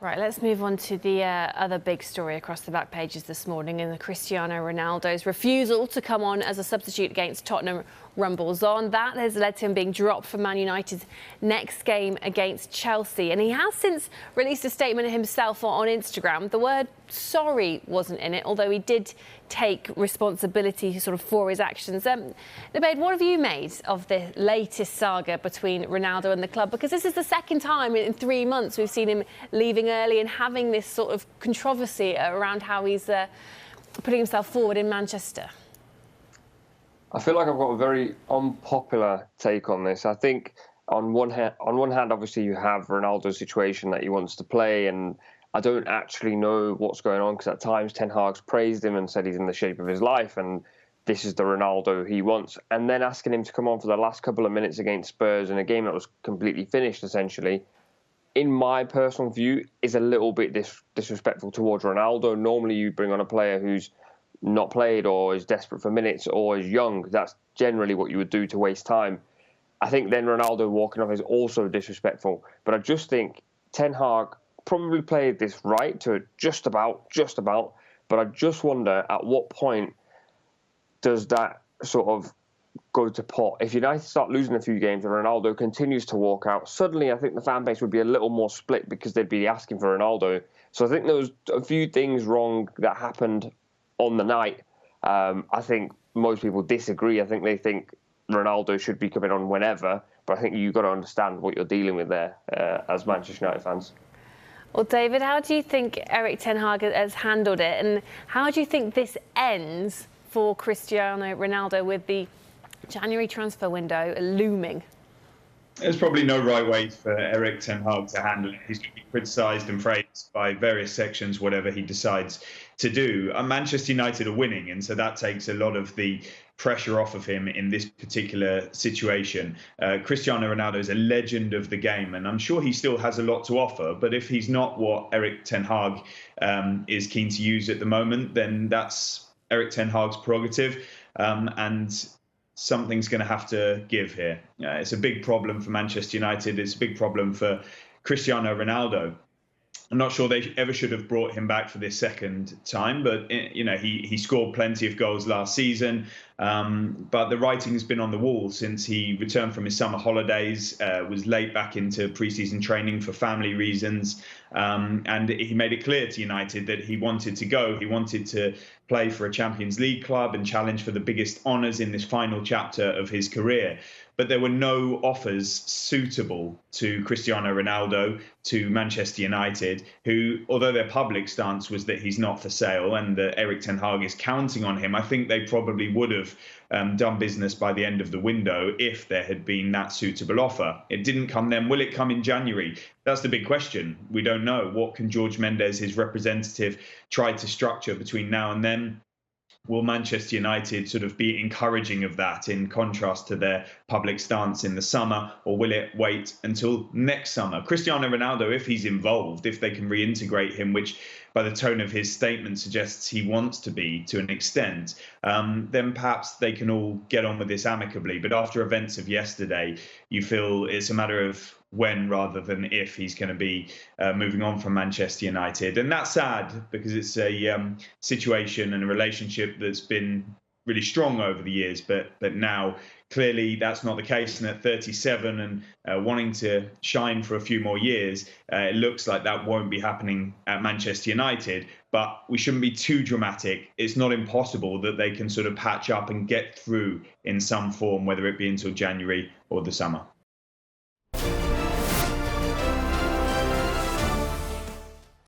Right, let's move on to the other big story across the back pages this morning, and the Cristiano Ronaldo's refusal to come on as a substitute against Tottenham rumbles on. That has led to him being dropped from Man United's next game against Chelsea. And he has since released a statement himself on Instagram. The word sorry wasn't in it, although he did take responsibility for his actions. Nubaid, what have you made of the latest saga between Ronaldo and the club? Because this is the second time in 3 months we've seen him leaving early and having this sort of controversy around how he's putting himself forward in Manchester. I feel like I've got a very unpopular take on this. I think on one hand, obviously you have Ronaldo's situation that he wants to play, and I don't actually know what's going on because at times Ten Hag's praised him and said he's in the shape of his life and this is the Ronaldo he wants. And then asking him to come on for the last couple of minutes against Spurs in a game that was completely finished, essentially, in my personal view, is a little bit disrespectful towards Ronaldo. Normally you bring on a player who's not played or is desperate for minutes or is young. That's generally what you would do to waste time. I think then Ronaldo walking off is also disrespectful. But I just think Ten Hag probably played this right to just about. But I just wonder at what point does that sort of go to pot? If United start losing a few games and Ronaldo continues to walk out, suddenly I think the fan base would be a little more split because they'd be asking for Ronaldo. So I think there was a few things wrong that happened on the night. I think most people disagree. I think they think Ronaldo should be coming on whenever, but I think you've got to understand what you're dealing with there as Manchester United fans. Well, David, how do you think Erik ten Hag has handled it, and how do you think this ends for Cristiano Ronaldo with the January transfer window looming? There's probably no right way for Erik ten Hag to handle it. He's going to be criticised and praised by various sections, whatever he decides to do. Manchester United are winning, and so that takes a lot of the pressure off of him in this particular situation. Cristiano Ronaldo is a legend of the game, and I'm sure he still has a lot to offer. But if he's not what Erik ten Hag is keen to use at the moment, then that's Erik ten Hag's prerogative, and something's going to have to give here. It's a big problem for Manchester United. It's a big problem for Cristiano Ronaldo. I'm not sure they ever should have brought him back for this second time, but he scored plenty of goals last season. But the writing's been on the wall since he returned from his summer holidays, was late back into pre-season training for family reasons. And he made it clear to United that he wanted to go. He wanted to play for a Champions League club and challenge for the biggest honours in this final chapter of his career. But there were no offers suitable to Cristiano Ronaldo, to Manchester United, who, although their public stance was that he's not for sale and that Erik ten Hag is counting on him, I think they probably would have done business by the end of the window if there had been that suitable offer. It didn't come then. Will it come in January? That's the big question. We don't know. What can George Mendes, his representative, try to structure between now and then? Will Manchester United sort of be encouraging of that in contrast to their public stance in the summer, or will it wait until next summer? Cristiano Ronaldo, if he's involved, if they can reintegrate him, which by the tone of his statement suggests he wants to be to an extent, then perhaps they can all get on with this amicably. But after events of yesterday, you feel it's a matter of when rather than if he's going to be moving on from Manchester United. And that's sad because it's a situation and a relationship that's been really strong over the years, but now clearly that's not the case. And at 37 and wanting to shine for a few more years, it looks like that won't be happening at Manchester United. But we shouldn't be too dramatic. It's not impossible that they can sort of patch up and get through in some form, whether it be until January or the summer.